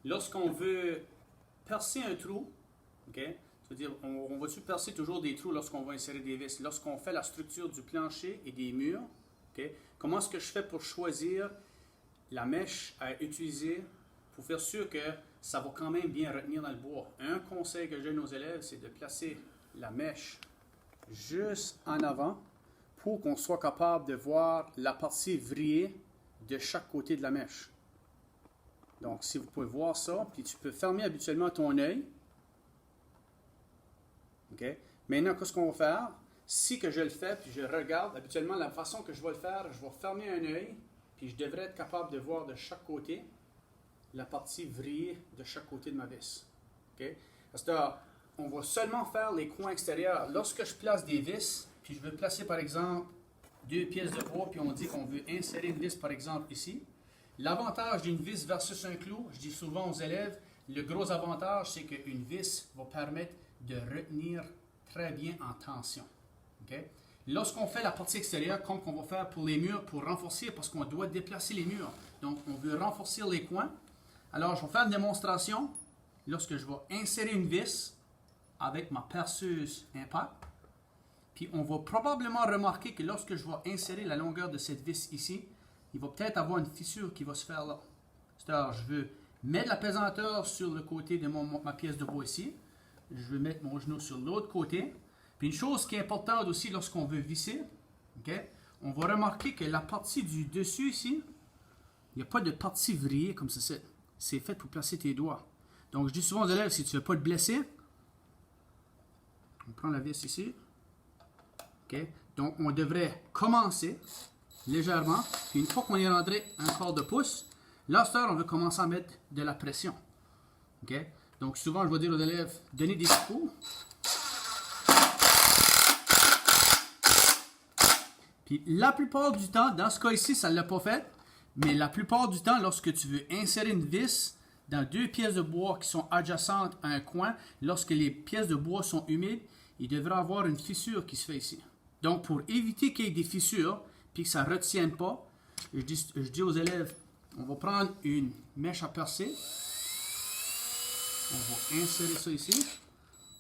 lorsqu'on veut percer un trou, ok, c'est-à-dire on va-tu percer toujours des trous lorsqu'on va insérer des vis? Lorsqu'on fait la structure du plancher et des murs, ok, comment est-ce que je fais pour choisir la mèche à utiliser pour faire sûr que ça va quand même bien retenir dans le bois? Un conseil que je donne aux élèves, c'est de placer la mèche juste en avant pour qu'on soit capable de voir la partie vrillée de chaque côté de la mèche. Donc, si vous pouvez voir ça, puis tu peux fermer habituellement ton œil. OK? Maintenant, qu'est-ce qu'on va faire? Si que je le fais, puis je regarde, habituellement, la façon que je vais le faire, je vais fermer un œil, puis je devrais être capable de voir de chaque côté la partie vrillée de chaque côté de ma vis. OK? Parce que on va seulement faire les coins extérieurs. Lorsque je place des vis, puis je veux placer par exemple 2 pièces de bois, puis on dit qu'on veut insérer une vis par exemple ici. L'avantage d'une vis versus un clou, je dis souvent aux élèves, le gros avantage c'est qu'une vis va permettre de retenir très bien en tension. Okay? Lorsqu'on fait la partie extérieure, comme on va faire pour les murs, pour renforcer, parce qu'on doit déplacer les murs, donc on veut renforcer les coins. Alors je vais faire une démonstration. Lorsque je vais insérer une vis avec ma perceuse impact, puis on va probablement remarquer que lorsque je vais insérer la longueur de cette vis ici, il va peut-être avoir une fissure qui va se faire là. C'est-à-dire, je veux mettre la pesanteur sur le côté de ma pièce de bois ici. Je vais mettre mon genou sur l'autre côté. Puis une chose qui est importante aussi lorsqu'on veut visser, okay, on va remarquer que la partie du dessus ici, il n'y a pas de partie vrillée comme ceci. C'est fait pour placer tes doigts. Donc je dis souvent aux élèves, si tu ne veux pas te blesser, on prend la vis ici. Okay. Donc on devrait commencer légèrement. Puis une fois qu'on est rentré un quart de pouce, là, on veut commencer à mettre de la pression. Okay. Donc souvent je vais dire aux élèves, donnez des petits coups. Puis la plupart du temps, dans ce cas ici, ça ne l'a pas fait, mais la plupart du temps, lorsque tu veux insérer une vis dans 2 pièces de bois qui sont adjacentes à un coin, lorsque les pièces de bois sont humides, il devrait y avoir une fissure qui se fait ici. Donc pour éviter qu'il y ait des fissures, puis que ça ne retienne pas, je dis aux élèves, on va prendre une mèche à percer. On va insérer ça ici.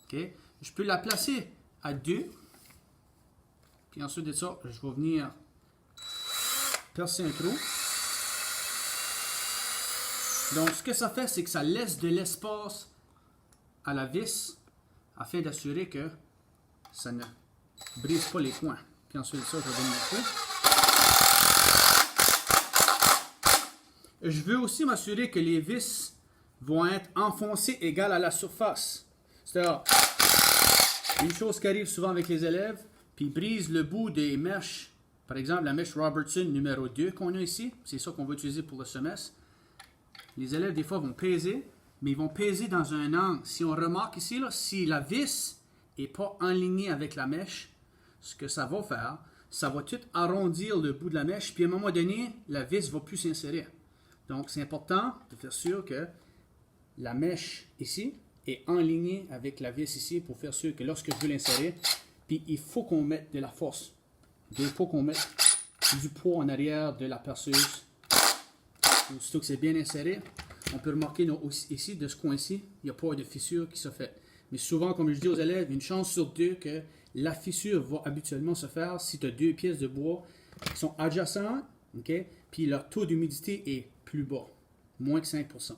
Okay. Je peux la placer à 2. Puis ensuite de ça, je vais venir percer un trou. Donc, ce que ça fait, c'est que ça laisse de l'espace à la vis afin d'assurer que ça ne brise pas les coins. Puis ensuite de ça, je vais venir ici. Je veux aussi m'assurer que les vis vont être enfoncées égales à la surface. C'est-à-dire, une chose qui arrive souvent avec les élèves, puis ils brisent le bout des mèches. Par exemple, la mèche Robertson numéro 2 qu'on a ici, c'est ça qu'on va utiliser pour le semestre. Les élèves, des fois, vont peser, mais ils vont peser dans un angle. Si on remarque ici, là, si la vis n'est pas alignée avec la mèche, ce que ça va faire, ça va tout arrondir le bout de la mèche, puis à un moment donné, la vis ne va plus s'insérer. Donc, c'est important de faire sûr que la mèche ici est alignée avec la vis ici pour faire sûr que lorsque je veux l'insérer, puis il faut qu'on mette de la force. Il faut qu'on mette du poids en arrière de la perceuse. Aussitôt que c'est bien inséré, on peut remarquer ici, de ce coin-ci, il n'y a pas de fissure qui se fait. Mais souvent, comme je dis aux élèves, une chance sur 2 que la fissure va habituellement se faire si tu as 2 pièces de bois qui sont adjacentes, okay, puis leur taux d'humidité est plus bas, moins que 5%.